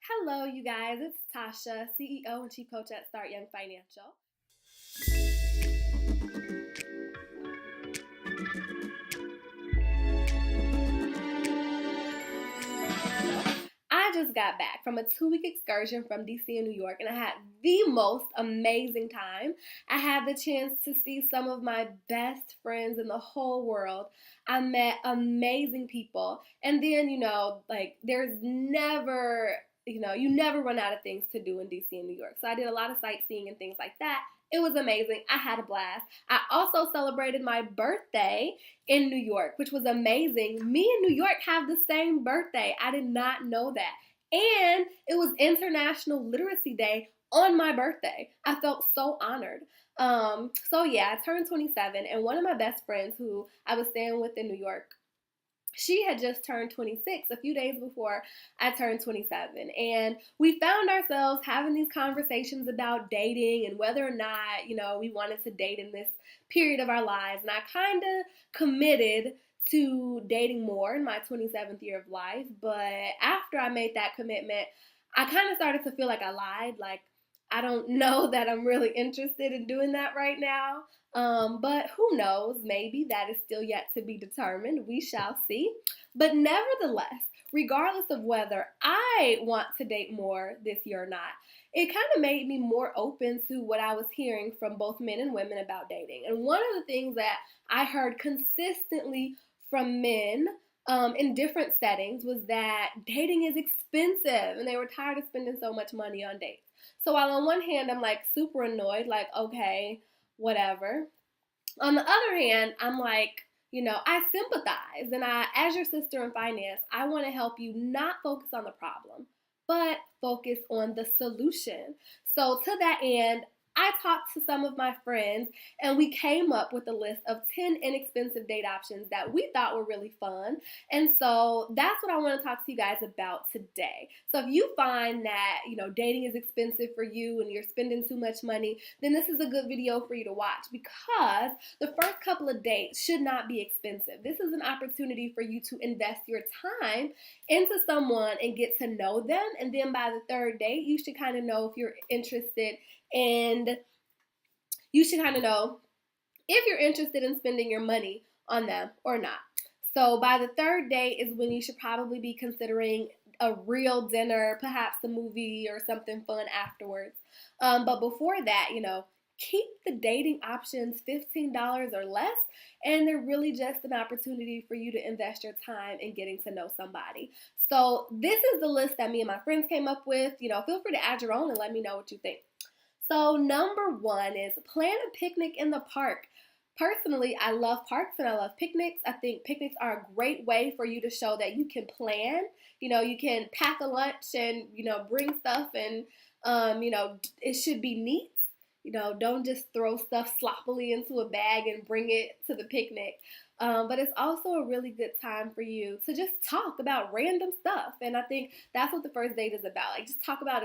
Hello, you guys. It's Tasha, CEO and Chief Coach at Start Young Financial. I just got back from a 2-week excursion from DC and New York, and I had the most amazing time. I had the chance to see some of my best friends in the whole world. I met amazing people, and then, there's never, you never run out of things to do in DC and New York. So I did a lot of sightseeing and things like that. It was amazing. I had a blast. I also celebrated my birthday in New York, which was amazing. Me and New York have the same birthday. I did not know that. And it was International Literacy Day on my birthday. I felt so honored. So yeah, I turned 27, and one of my best friends who I was staying with in New York, she had just turned 26 a few days before I turned 27. And we found ourselves having these conversations about dating and whether or not, we wanted to date in this period of our lives. And I kind of committed to dating more in my 27th year of life. But after I made that commitment, I kind of started to feel like I lied. Like, I don't know that I'm really interested in doing that right now. But who knows? Maybe that is still yet to be determined. We shall see. But nevertheless, regardless of whether I want to date more this year or not, it kind of made me more open to what I was hearing from both men and women about dating. And one of the things that I heard consistently from men in different settings was that dating is expensive and they were tired of spending so much money on dates. So while on one hand, I'm like super annoyed, like, okay, whatever. On the other hand, I'm like, I sympathize. And as your sister in finance, I want to help you not focus on the problem, but focus on the solution. So to that end, I talked to some of my friends and we came up with a list of 10 inexpensive date options that we thought were really fun. And so that's what I want to talk to you guys about today. So if you find that, dating is expensive for you and you're spending too much money, then this is a good video for you to watch because the first couple of dates should not be expensive. This is an opportunity for you to invest your time into someone and get to know them. And then by the third date, you should kind of know if you're interested, and you should kind of know if you're interested in spending your money on them or not. So by the third date is when you should probably be considering a real dinner, perhaps a movie or something fun afterwards. But before that, keep the dating options $15 or less, and they're really just an opportunity for you to invest your time in getting to know somebody. So this is the list that me and my friends came up with. Feel free to add your own and let me know what you think. So number one is plan a picnic in the park. Personally, I love parks and I love picnics. I think picnics are a great way for you to show that you can plan. You can pack a lunch and, bring stuff and, it should be neat. Don't just throw stuff sloppily into a bag and bring it to the picnic. But it's also a really good time for you to just talk about random stuff. And I think that's what the first date is about. Like, just talk about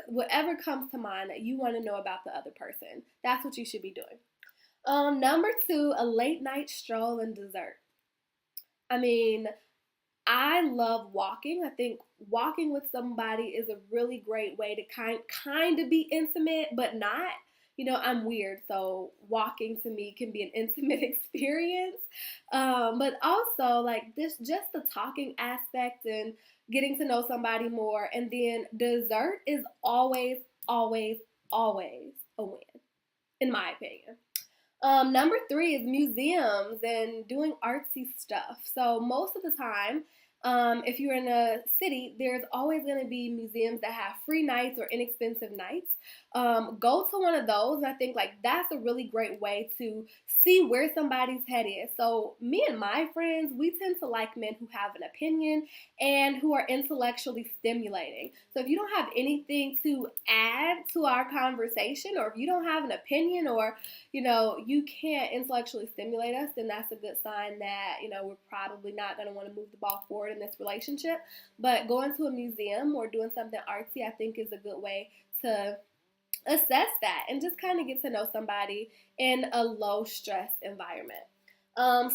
whatever comes to mind that you want to know about the other person. That's what you should be doing. Number two, a late night stroll and dessert. I mean, I love walking. I think walking with somebody is a really great way to kind of be intimate, but not. I'm weird, so walking to me can be an intimate experience. But also, like, this, just the talking aspect and getting to know somebody more. And then dessert is always, always, always a win, in my opinion. Number three is museums and doing artsy stuff. So most of the time, if you're in a city, there's always going to be museums that have free nights or inexpensive nights. Go to one of those, and I think like that's a really great way to see where somebody's head is. So me and my friends, we tend to like men who have an opinion and who are intellectually stimulating. So if you don't have anything to add to our conversation, or if you don't have an opinion, or you can't intellectually stimulate us, then that's a good sign that, we're probably not going to want to move the ball forward in this relationship. But going to a museum or doing something artsy, I think, is a good way to assess that and just kind of get to know somebody in a low stress environment.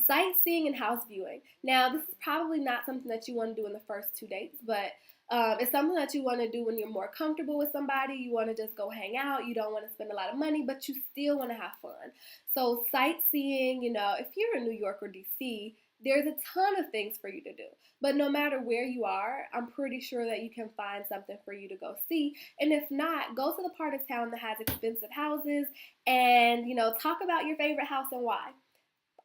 Sightseeing and house viewing. Now, this is probably not something that you want to do in the first two dates, but It's something that you want to do when you're more comfortable with somebody. You want to just go hang out. You don't want to spend a lot of money, but you still want to have fun. So sightseeing, if you're in New York or DC, there's a ton of things for you to do. But no matter where you are, I'm pretty sure that you can find something for you to go see. And if not, go to the part of town that has expensive houses and, talk about your favorite house and why.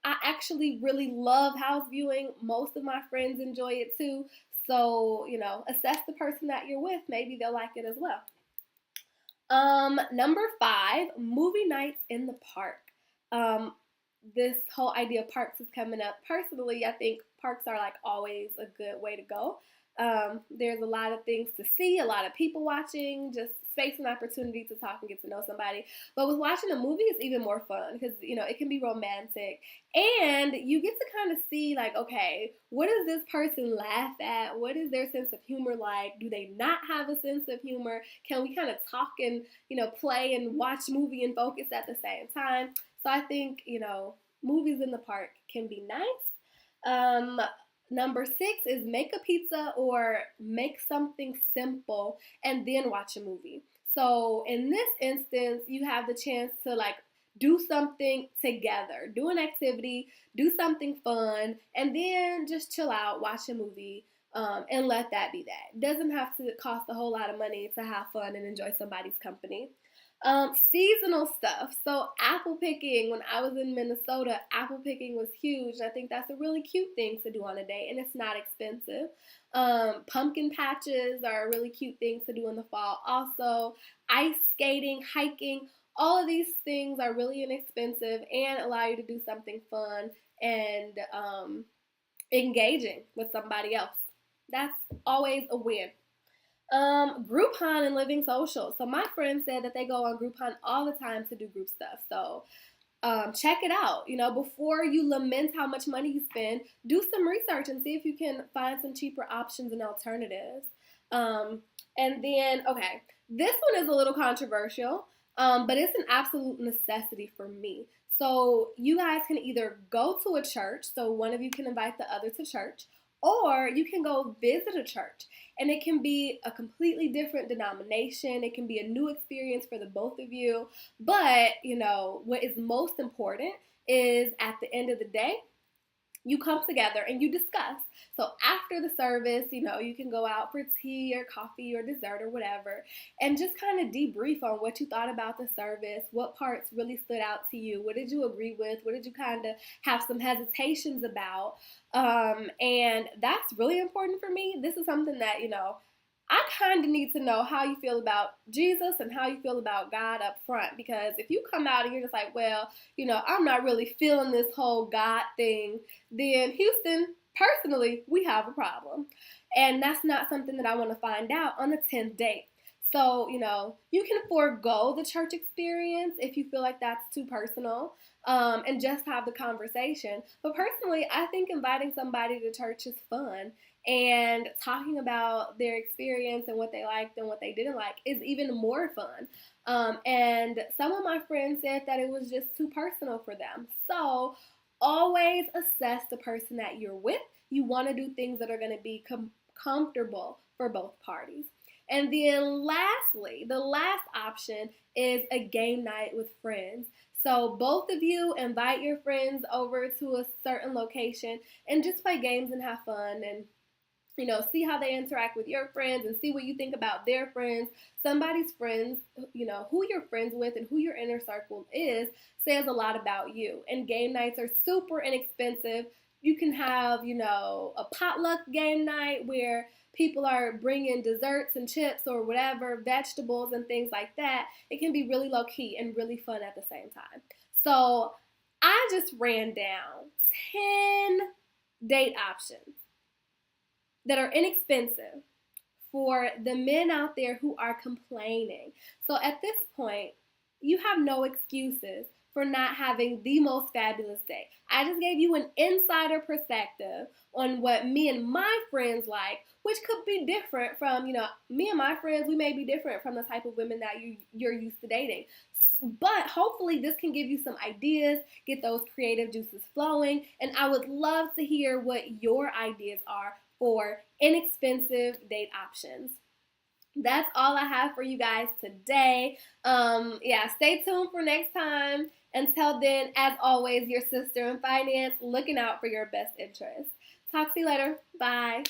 I actually really love house viewing. Most of my friends enjoy it too. So, assess the person that you're with. Maybe they'll like it as well. Number 5, movie nights in the park. Um, this whole idea of parks is coming up. Personally, I think parks are like always a good way to go. There's a lot of things to see, a lot of people watching, just space and opportunity to talk and get to know somebody. But with watching a movie, it's even more fun because, it can be romantic. And you get to kind of see, like, okay, what does this person laugh at? What is their sense of humor like? Do they not have a sense of humor? Can we kind of talk and, play and watch movie and focus at the same time? So I think, movies in the park can be nice. Number 6 is make a pizza or make something simple and then watch a movie. So in this instance, you have the chance to do something together, do an activity, do something fun, and then just chill out, watch a movie, and let that be that. It doesn't have to cost a whole lot of money to have fun and enjoy somebody's company. Seasonal stuff. So apple picking, when I was in Minnesota, apple picking was huge. I think that's a really cute thing to do on a date, and it's not expensive. Pumpkin patches are a really cute thing to do in the fall. Also, ice skating, hiking, all of these things are really inexpensive and allow you to do something fun and engaging with somebody else. That's always a win. Groupon and living social. So my friend said that they go on Groupon all the time to do group stuff. So check it out. Before you lament how much money you spend, do some research and see if you can find some cheaper options and alternatives. And then, okay, this one is a little controversial, but it's an absolute necessity for me. So you guys can either go to a church, so one of you can invite the other to church, or you can go visit a church. And it can be a completely different denomination. It can be a new experience for the both of you. But, what is most important is at the end of the day, you come together and you discuss. So after the service, you can go out for tea or coffee or dessert or whatever and just kind of debrief on what you thought about the service, what parts really stood out to you, what did you agree with, what did you kind of have some hesitations about. And that's really important for me. This is something that, I kind of need to know how you feel about Jesus and how you feel about God up front. Because if you come out and you're just like, well, I'm not really feeling this whole God thing, then Houston, personally, we have a problem. And that's not something that I want to find out on the 10th date. So, you can forego the church experience if you feel like that's too personal, and just have the conversation. But personally, I think inviting somebody to church is fun. And talking about their experience and what they liked and what they didn't like is even more fun. And some of my friends said that it was just too personal for them. So always assess the person that you're with. You want to do things that are going to be comfortable for both parties. And then lastly, the last option is a game night with friends. So both of you invite your friends over to a certain location and just play games and have fun and see how they interact with your friends and see what you think about their friends. Somebody's friends, who you're friends with and who your inner circle is says a lot about you. And game nights are super inexpensive. You can have, a potluck game night where people are bringing desserts and chips or whatever, vegetables and things like that. It can be really low key and really fun at the same time. So I just ran down 10 date options that are inexpensive for the men out there who are complaining. So at this point, you have no excuses for not having the most fabulous day. I just gave you an insider perspective on what me and my friends like, which could be different from, me and my friends, we may be different from the type of women that you're used to dating. But hopefully this can give you some ideas, get those creative juices flowing, and I would love to hear what your ideas are for inexpensive date options. That's all I have for you guys today. Stay tuned for next time. Until then, as always, your sister in finance, looking out for your best interests. Talk to you later. Bye.